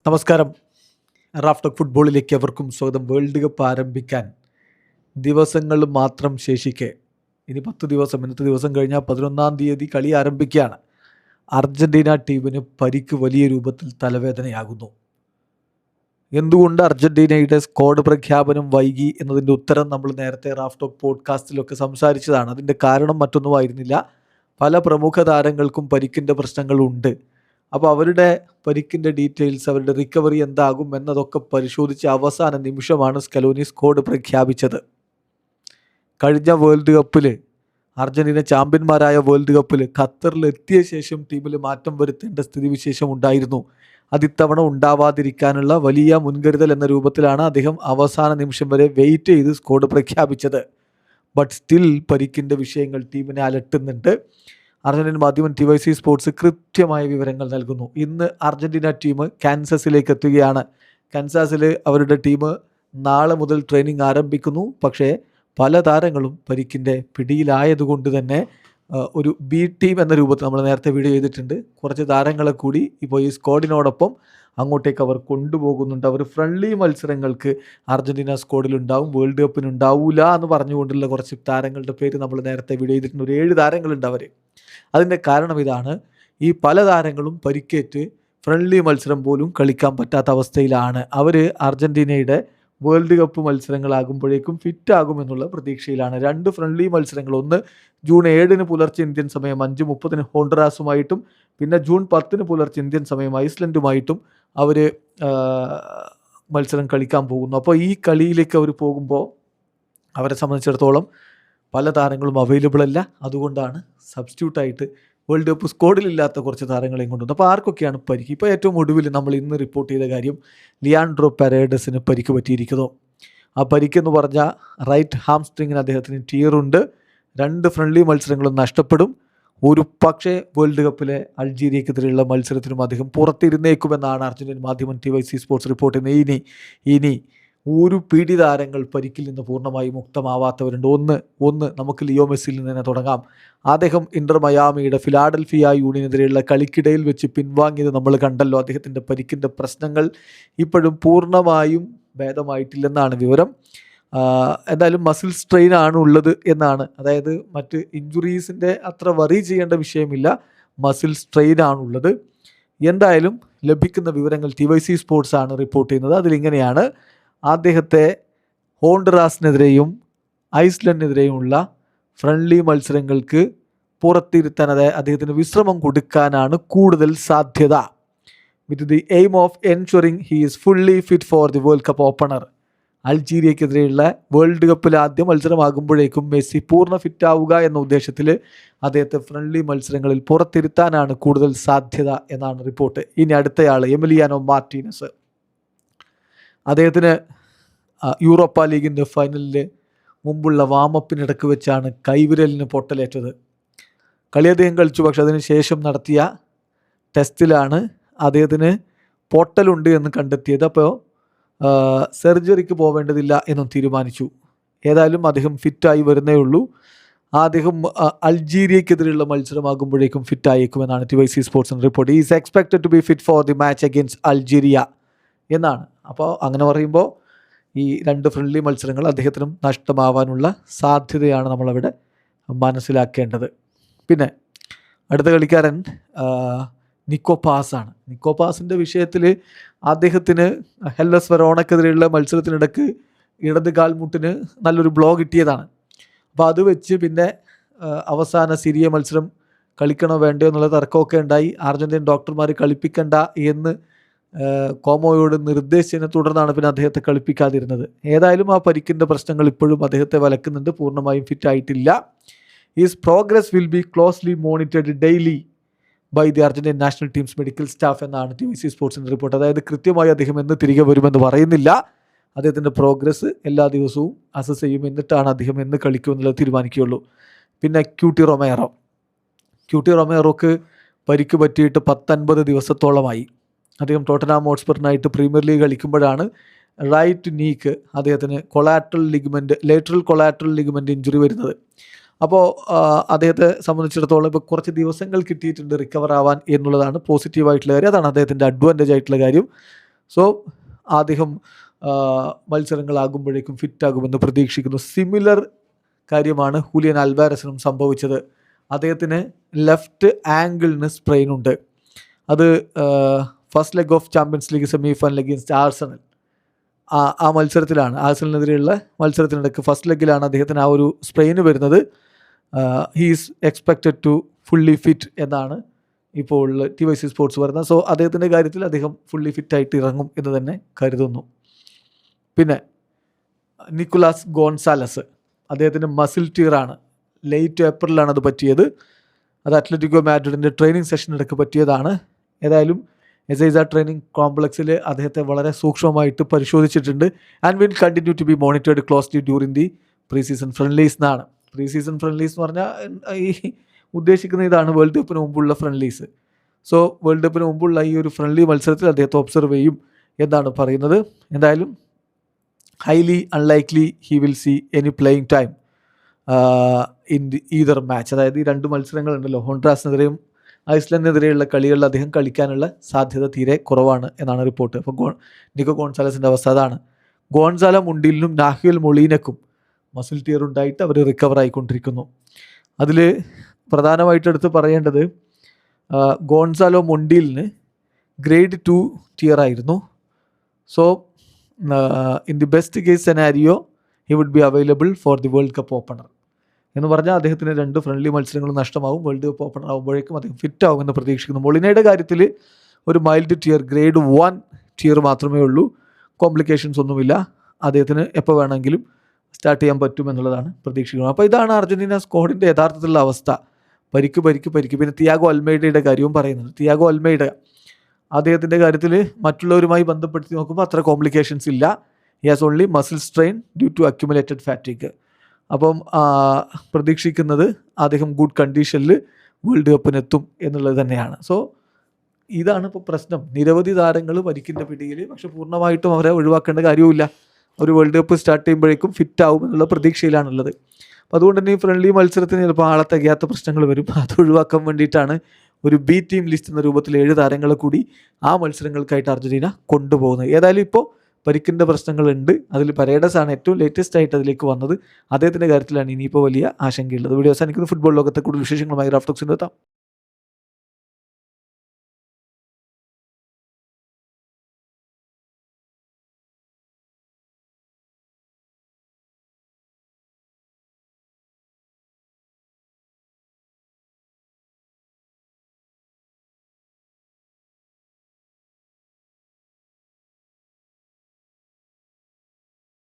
നമസ്കാരം. Raf talk ഫുട്ബോളിലേക്ക് എവർക്കും സ്വാഗതം. വേൾഡ് കപ്പ് ആരംഭിക്കാൻ ദിവസങ്ങൾ മാത്രം ശേഷിക്കെ ഇനി 10 ദിവസം, ഇന്നത്തെ ദിവസം കഴിഞ്ഞാൽ 11-ാം തീയതി കളി ആരംഭിക്കുകയാണ്. അർജൻറ്റീന ടീമിന് പരിക്ക് വലിയ രൂപത്തിൽ തലവേദനയാകുന്നു. എന്തുകൊണ്ട് അർജൻറ്റീനയുടെ സ്ക്വാഡ് പ്രഖ്യാപനം വൈകി എന്നതിൻ്റെ ഉത്തരം നമ്മൾ നേരത്തെ റാഫ് ടോക്ക് പോഡ്കാസ്റ്റിലൊക്കെ സംസാരിച്ചതാണ്. അതിൻ്റെ കാരണം മറ്റൊന്നുമായിരുന്നില്ല, പല പ്രമുഖ താരങ്ങൾക്കും പരിക്കിൻ്റെ പ്രശ്നങ്ങളുണ്ട്. അപ്പോൾ അവരുടെ പരിക്കിൻ്റെ ഡീറ്റെയിൽസ്, അവരുടെ റിക്കവറി എന്താകും എന്നതൊക്കെ പരിശോധിച്ച് അവസാന നിമിഷമാണ് സ്കലോനി സ്ക്വാഡ് പ്രഖ്യാപിച്ചത്. കഴിഞ്ഞ വേൾഡ് കപ്പിൽ, അർജൻറ്റീന ചാമ്പ്യന്മാരായ വേൾഡ് കപ്പിൽ ഖത്തറിൽ എത്തിയ ശേഷം ടീമിൽ മാറ്റം വരുത്തേണ്ട സ്ഥിതിവിശേഷം ഉണ്ടായിരുന്നു. അതിത്തവണ ഉണ്ടാവാതിരിക്കാനുള്ള വലിയ മുൻകരുതൽ എന്ന രൂപത്തിലാണ് അദ്ദേഹം അവസാന നിമിഷം വരെ വെയിറ്റ് ചെയ്ത് സ്ക്വാഡ് പ്രഖ്യാപിച്ചത്. ബട്ട് സ്റ്റിൽ പരിക്കിൻ്റെ വിഷയങ്ങൾ ടീമിനെ അലട്ടുന്നുണ്ട്. അർജൻറ്റീന മാധ്യമം TYC സ്പോർട്സ് കൃത്യമായ വിവരങ്ങൾ നൽകുന്നു. ഇന്ന് അർജൻറ്റീന ടീം കാൻസസിലേക്ക് എത്തുകയാണ്. കാൻസാസിൽ അവരുടെ ടീം നാളെ മുതൽ ട്രെയിനിങ് ആരംഭിക്കുന്നു. പക്ഷേ പല താരങ്ങളും പരിക്കിൻ്റെ പിടിയിലായതുകൊണ്ട് തന്നെ ഒരു ബി ടീം എന്ന രൂപത്തിൽ നമ്മൾ നേരത്തെ വീഡിയോ ചെയ്തിട്ടുണ്ട്. കുറച്ച് താരങ്ങളെ കൂടി ഇപ്പോൾ ഈ സ്ക്വാഡിനോടൊപ്പം അങ്ങോട്ടേക്ക് അവർ കൊണ്ടുപോകുന്നുണ്ട്. അവർ ഫ്രണ്ട്ലി മത്സരങ്ങൾക്ക് അർജൻറ്റീന സ്ക്വാഡിലുണ്ടാവും, വേൾഡ് കപ്പിനുണ്ടാവില്ല എന്ന് പറഞ്ഞുകൊണ്ടുള്ള കുറച്ച് താരങ്ങളുടെ പേര് നമ്മൾ നേരത്തെ വീഡിയോ ചെയ്തിട്ടുണ്ട്. ഒരു 7 താരങ്ങളുണ്ട് അവർ. അതിൻ്റെ കാരണം ഇതാണ്, ഈ പല താരങ്ങളും പരിക്കേറ്റ് ഫ്രണ്ട്ലി മത്സരം പോലും കളിക്കാൻ പറ്റാത്ത അവസ്ഥയിലാണ്. അവർ അർജൻറ്റീനയുടെ വേൾഡ് കപ്പ് മത്സരങ്ങളാകുമ്പോഴേക്കും ഫിറ്റാകുമെന്നുള്ള പ്രതീക്ഷയിലാണ്. 2 ഫ്രണ്ട്ലി മത്സരങ്ങൾ, ഒന്ന് ജൂൺ 7 പുലർച്ചെ ഇന്ത്യൻ സമയം 5:30 ഹോണ്ടറാസുമായിട്ടും, പിന്നെ ജൂൺ 10 പുലർച്ചെ ഇന്ത്യൻ സമയം ഐസ്ലൻഡുമായിട്ടും അവർ മത്സരം കളിക്കാൻ പോകുന്നു. അപ്പോൾ ഈ കളിയിലേക്ക് അവർ പോകുമ്പോൾ അവരെ സംബന്ധിച്ചിടത്തോളം പല താരങ്ങളും അവൈലബിൾ അല്ല. അതുകൊണ്ടാണ് സബ്സ്റ്റിറ്റ്യൂട്ടായിട്ട് വേൾഡ് കപ്പ് സ്ക്വാഡിലില്ലാത്ത കുറച്ച് താരങ്ങളെയും കൊണ്ടുവന്നു. അപ്പോൾ ആർക്കൊക്കെയാണ് പരിക്ക്? ഇപ്പോൾ ഏറ്റവും ഒടുവിൽ നമ്മൾ ഇന്ന് റിപ്പോർട്ട് ചെയ്ത കാര്യം, ലിയാൻഡ്രോ പെരേഡസിന് പരിക്ക് പറ്റിയിരിക്കുന്നു. ആ പരിക്കെന്ന് പറഞ്ഞാൽ റൈറ്റ് ഹാംസ്ട്രിങ്ങിന് അദ്ദേഹത്തിന് ടീറുണ്ട്. 2 ഫ്രണ്ട്ലി മത്സരങ്ങളും നഷ്ടപ്പെടും. ഒരു പക്ഷേ വേൾഡ് കപ്പിലെ അൾജീരിയക്കെതിരെയുള്ള മത്സരത്തിനും അദ്ദേഹം പുറത്തിരുന്നേക്കുമെന്നാണ് അർജൻറ്റീൻ മാധ്യമം TYC സ്പോർട്സ് റിപ്പോർട്ട് ചെയ്യുന്നത്. ഇനി ഒരു പിടി താരങ്ങൾ പരിക്കിൽ നിന്ന് പൂർണ്ണമായി മുക്തമാവാത്തവരുണ്ട്. ഒന്ന് നമുക്ക് ലിയോ മെസ്സിയിൽ നിന്ന് തന്നെ തുടങ്ങാം. അദ്ദേഹം ഇന്റർ മയാമിയുടെ ഫിലാഡൽഫിയ യൂണിയനെതിരെയുള്ള കളിക്കിടയിൽ വെച്ച് പിൻവാങ്ങിയത് നമ്മൾ കണ്ടല്ലോ. അദ്ദേഹത്തിൻ്റെ പരിക്കിൻ്റെ പ്രശ്നങ്ങൾ ഇപ്പോഴും പൂർണ്ണമായും ഭേദമായിട്ടില്ലെന്നാണ് വിവരം. എന്തായാലും മസിൽ സ്ട്രെയിൻ ആണ് ഉള്ളത് എന്നാണ്. അതായത് മറ്റ് ഇഞ്ചുറീസിൻ്റെ അത്ര വറി ചെയ്യേണ്ട വിഷയമില്ല, മസിൽ സ്ട്രെയിൻ ആണുള്ളത്. എന്തായാലും ലഭിക്കുന്ന വിവരങ്ങൾ TYC സ്പോർട്സ് ആണ് റിപ്പോർട്ട് ചെയ്യുന്നത്. അതിലിങ്ങനെയാണ്, അദ്ദേഹത്തെ ഹോണ്ടറാസിനെതിരെയും ഐസ്ലൻഡിനെതിരെയുമുള്ള ഫ്രണ്ട്ലി മത്സരങ്ങൾക്ക് പുറത്തിരുത്താൻ, അദ്ദേഹത്തിന് വിശ്രമം കൊടുക്കാനാണ് കൂടുതൽ സാധ്യത. With the aim of ensuring he is fully fit for the world cup opener. അൾജീരിയക്കെതിരെയുള്ള വേൾഡ് കപ്പിൽ ആദ്യ മത്സരമാകുമ്പോഴേക്കും മെസ്സി പൂർണ്ണ ഫിറ്റാവുക എന്ന ഉദ്ദേശത്തിൽ അദ്ദേഹത്തെ ഫ്രണ്ട്ലി മത്സരങ്ങളിൽ പുറത്തിരുത്താനാണ് കൂടുതൽ സാധ്യത എന്നാണ് റിപ്പോർട്ട്. ഇനി അടുത്തയാൾ എമിലിയാനോ മാർട്ടീനസ്. അദ്ദേഹത്തിന് യൂറോപ്പ ലീഗിൻ്റെ ഫൈനലിൽ മുമ്പുള്ള വാമപ്പിനിടക്ക് വെച്ചാണ് കൈവിരലിന് പൊട്ടലേറ്റത്. കളി അദ്ദേഹം കളിച്ചു, പക്ഷെ അതിന് ശേഷം നടത്തിയ ടെസ്റ്റിലാണ് അദ്ദേഹത്തിന് പൊട്ടലുണ്ട് എന്ന് കണ്ടെത്തിയത്. അപ്പോൾ സർജറിക്ക് പോവേണ്ടതില്ല എന്നും തീരുമാനിച്ചു. ഏതായാലും അദ്ദേഹം ഫിറ്റായി വരുന്നേ ഉള്ളൂ. അദ്ദേഹം അൾജീരിയക്കെതിരെയുള്ള മത്സരമാകുമ്പോഴേക്കും ഫിറ്റായേക്കുമെന്നാണ് TYC സ്പോർട്സിൻ്റെ report. Is expected to be fit for the match against Algeria എന്നാണ്. അപ്പോൾ അങ്ങനെ പറയുമ്പോൾ ഈ 2 ഫ്രണ്ട്ലി മത്സരങ്ങൾ അദ്ദേഹത്തിനും നഷ്ടമാവാനുള്ള സാധ്യതയാണ് നമ്മളവിടെ മനസ്സിലാക്കേണ്ടത്. പിന്നെ അടുത്ത കളിക്കാരൻ നിക്കോ പാസാണ്. നിക്കോ പാസിൻ്റെ വിഷയത്തിൽ അദ്ദേഹത്തിന് ഹെല്ലസ് വെറോണക്കെതിരെയുള്ള മത്സരത്തിനിടക്ക് ഇടത് കാൽമുട്ടിന് നല്ലൊരു ബ്ലോ കിട്ടിയതാണ്. അപ്പോൾ അത് വെച്ച് പിന്നെ അവസാന സിരിയ മത്സരം കളിക്കണോ വേണ്ടയോ എന്നുള്ള തർക്കമൊക്കെ ഉണ്ടായി. അർജൻറ്റീൻ ഡോക്ടർമാർ കളിപ്പിക്കണ്ട എന്ന് കോമോയോട് നിർദ്ദേശിച്ചതിനെ തുടർന്നാണ് പിന്നെ അദ്ദേഹത്തെ കളിപ്പിക്കാതിരുന്നത്. ഏതായാലും ആ പരിക്കിൻ്റെ പ്രശ്നങ്ങൾ ഇപ്പോഴും അദ്ദേഹത്തെ വലക്കുന്നുണ്ട്, പൂർണ്ണമായും ഫിറ്റ് ആയിട്ടില്ല. His progress will be closely monitored daily by the Argentine national team's medical staff എന്നാണ് TYC സ്പോർട്സിൻ്റെ റിപ്പോർട്ട്. അതായത് കൃത്യമായി അദ്ദേഹം എന്ന് തിരികെ വരുമെന്ന് പറയുന്നില്ല. അദ്ദേഹത്തിൻ്റെ പ്രോഗ്രസ് എല്ലാ ദിവസവും അസസ് ചെയ്യും, എന്നിട്ടാണ് അദ്ദേഹം എന്ന് കളിക്കുമെന്നുള്ളത് തീരുമാനിക്കുകയുള്ളൂ. പിന്നെ ക്യൂട്ടി റൊമേറോക്ക് പരിക്ക് പറ്റിയിട്ട് 19 ദിവസത്തോളമായി. അദ്ദേഹം ടോട്ടനാം ഹോട്ട്സ്പറിനായിട്ട് പ്രീമിയർ ലീഗ് കളിക്കുമ്പോഴാണ് റൈറ്റ് നീക്ക് അദ്ദേഹത്തിന് ലേറ്ററൽ കൊളാറ്ററൽ ലിഗമെൻ്റ് ഇഞ്ചുറി വരുന്നത്. അപ്പോൾ അദ്ദേഹത്തെ സംബന്ധിച്ചിടത്തോളം ഇപ്പോൾ കുറച്ച് ദിവസങ്ങൾ കിട്ടിയിട്ടുണ്ട് റിക്കവർ ആവാൻ എന്നുള്ളതാണ് പോസിറ്റീവായിട്ടുള്ള കാര്യം. അതാണ് അദ്ദേഹത്തിൻ്റെ അഡ്വാൻറ്റേജ് ആയിട്ടുള്ള കാര്യം. സോ അദ്ദേഹം മത്സരങ്ങളാകുമ്പോഴേക്കും ഫിറ്റാകുമെന്ന് പ്രതീക്ഷിക്കുന്നു. സിമിലർ കാര്യമാണ് ഹൂലിയൻ അൽവാരസിനും സംഭവിച്ചത്. അദ്ദേഹത്തിന് ലെഫ്റ്റ് ആംഗിളിന് സ്ട്രെയിൻ ഉണ്ട്. അത് first leg of champions league semi final against Arsenal, ആ മത്സരത്തിലാണ്, ആഴ്സണലിനെതിരെയുള്ള മത്സരത്തിനിടയ്ക്ക് ഫസ്റ്റ് ലെഗിലാണ് അദ്ദേഹത്തിന് ആ ഒരു സ്ട്രെയിൻ വരുന്നത്. He's expected to fully fit എന്നാണ് ഇപ്പോൾ TYC സ്പോർട്സ് പറയുന്നത്. സോ അദ്ദേഹത്തിൻ്റെ കാര്യത്തിൽ അദ്ദേഹം ഫുള്ളി ഫിറ്റായിട്ട് ഇറങ്ങും എന്ന് തന്നെ കരുതുന്നു. പിന്നെ നിക്കോളാസ് ഗോൺസാലസ്, അദ്ദേഹത്തിൻ്റെ മസിൽ ടീറാണ്. ലേറ്റ് ഏപ്രിലാണ് അത് പറ്റിയത്. അത് അത്ലറ്റിക്കോ മാഡ്രിഡിൻ്റെ ട്രെയിനിങ് സെഷനിടയ്ക്ക് പറ്റിയതാണ്. ഏതായാലും എസൈസ ട്രെയിനിങ് കോംപ്ലക്സിൽ അദ്ദേഹത്തെ വളരെ സൂക്ഷ്മമായിട്ട് പരിശോധിച്ചിട്ടുണ്ട്. And will continue to be monitored closely during the pre season friendlies എന്നാണ്. പ്രീ സീസൺ ഫ്രണ്ട്ലീസ് എന്ന് പറഞ്ഞാൽ ഈ ഉദ്ദേശിക്കുന്ന ഇതാണ് വേൾഡ് കപ്പിന് മുമ്പുള്ള ഫ്രണ്ട്ലീസ്. സോ വേൾഡ് കപ്പിന് മുമ്പുള്ള ഈ ഒരു ഫ്രണ്ട്ലി മത്സരത്തിൽ അദ്ദേഹത്തെ ഒബ്സർവ് ചെയ്യും എന്നാണ് പറയുന്നത്. എന്തായാലും highly unlikely he will see any playing time in the either match. അതായത് ഈ 2 മത്സരങ്ങളുണ്ടല്ലോ, ഹോണ്ട്രാസിനെതിരെയും ഐസ്ലൻഡിനെതിരെയുള്ള കളികളിൽ അദ്ദേഹം കളിക്കാനുള്ള സാധ്യത തീരെ കുറവാണ് എന്നാണ് റിപ്പോർട്ട്. അപ്പോൾ നിക്കോ ഗോൺസാലസിൻ്റെ അവസ്ഥ അതാണ്. ഗോൺസാലോ മുണ്ടീലിനും നാഹ്യുൽ മൊളീനക്കും മസിൽ ടീർ ഉണ്ടായിട്ട് അവർ റിക്കവർ ആയിക്കൊണ്ടിരിക്കുന്നു. അതിൽ പ്രധാനമായിട്ട് എടുത്ത് പറയേണ്ടത് ഗോൺസാലോ മൊണ്ടീലിന് ഗ്രേഡ് 2 ടിയർ ആയിരുന്നു. So in the best case scenario he would be available for the world cup opener എന്ന് പറഞ്ഞാൽ അദ്ദേഹത്തിന് 2 ഫ്രണ്ട്ലി മത്സരങ്ങളും നഷ്ടമാവും. വേൾഡ് കപ്പ് ഓപ്പണർ ആകുമ്പോഴേക്കും അദ്ദേഹം ഫിറ്റ് ആവുമെന്ന് പ്രതീക്ഷിക്കുന്നു. മൊളിനയുടെ കാര്യത്തിൽ ഒരു മൈൽഡ് ടിയർ, ഗ്രേഡ് 1 ടിയർ മാത്രമേ ഉള്ളൂ. കോംപ്ലിക്കേഷൻസ് ഒന്നുമില്ല. അദ്ദേഹത്തിന് എപ്പോൾ വേണമെങ്കിലും സ്റ്റാർട്ട് ചെയ്യാൻ പറ്റുമെന്നുള്ളതാണ് പ്രതീക്ഷിക്കുന്നത്. അപ്പോൾ ഇതാണ് അർജൻറ്റീന സ്ക്വാഡിൻ്റെ യഥാർത്ഥത്തിലുള്ള അവസ്ഥ. പരിക്ക്. പിന്നെ തിയാഗോ അൽമൈഡയുടെ കാര്യവും പറയുന്നത്. തിയാഗോ അൽമൈഡ, അദ്ദേഹത്തിൻ്റെ കാര്യത്തിൽ മറ്റുള്ളവരുമായി ബന്ധപ്പെടുത്തി നോക്കുമ്പോൾ അത്ര കോംപ്ലിക്കേഷൻസ് ഇല്ല. He has only muscle strain due to accumulated fatigue. അപ്പം പ്രതീക്ഷിക്കുന്നത് അദ്ദേഹം ഗുഡ് കണ്ടീഷനിൽ വേൾഡ് കപ്പിനെത്തും എന്നുള്ളത് തന്നെയാണ്. സോ ഇതാണ് ഇപ്പോൾ പ്രശ്നം. നിരവധി താരങ്ങൾ പരിക്കിൻ്റെ പിടിയിൽ, പക്ഷെ പൂർണ്ണമായിട്ടും അവരെ ഒഴിവാക്കേണ്ട കാര്യവുമില്ല. ഒരു വേൾഡ് കപ്പ് സ്റ്റാർട്ട് ചെയ്യുമ്പോഴേക്കും ഫിറ്റ് ആവും എന്നുള്ള പ്രതീക്ഷയിലാണുള്ളത്. അപ്പോൾ അതുകൊണ്ട് തന്നെ ഈ ഫ്രണ്ട്ലി മത്സരത്തിന് ചിലപ്പോൾ ആളെ തികയാത്ത പ്രശ്നങ്ങൾ വരും. അത് ഒഴിവാക്കാൻ വേണ്ടിയിട്ടാണ് ഒരു ബി ടീം ലിസ്റ്റ് എന്ന രൂപത്തിൽ 7 താരങ്ങളെ കൂടി ആ മത്സരങ്ങൾക്കായിട്ട് അർജൻറ്റീന കൊണ്ടുപോകുന്നത്. ഏതായാലും ഇപ്പോൾ പരിക്കിൻ്റെ പ്രശ്നങ്ങളുണ്ട്. അതിൽ പരേഡസ് ആണ് ഏറ്റവും ലേറ്റസ്റ്റ് ആയിട്ട് അതിലേക്ക് വന്നത്. അദ്ദേഹത്തിൻ്റെ കാര്യത്തിലാണ് ഇനിയിപ്പോൾ വലിയ ആശങ്കയുള്ളത്. വീഡിയോ അവസാനിക്കുന്ന ഫുട്ബോൾ ലോകത്തെ കൂടുതൽ വിശേഷങ്ങളുമായി റാഫ്റ്റോക്സിൻ്റെ എത്താം.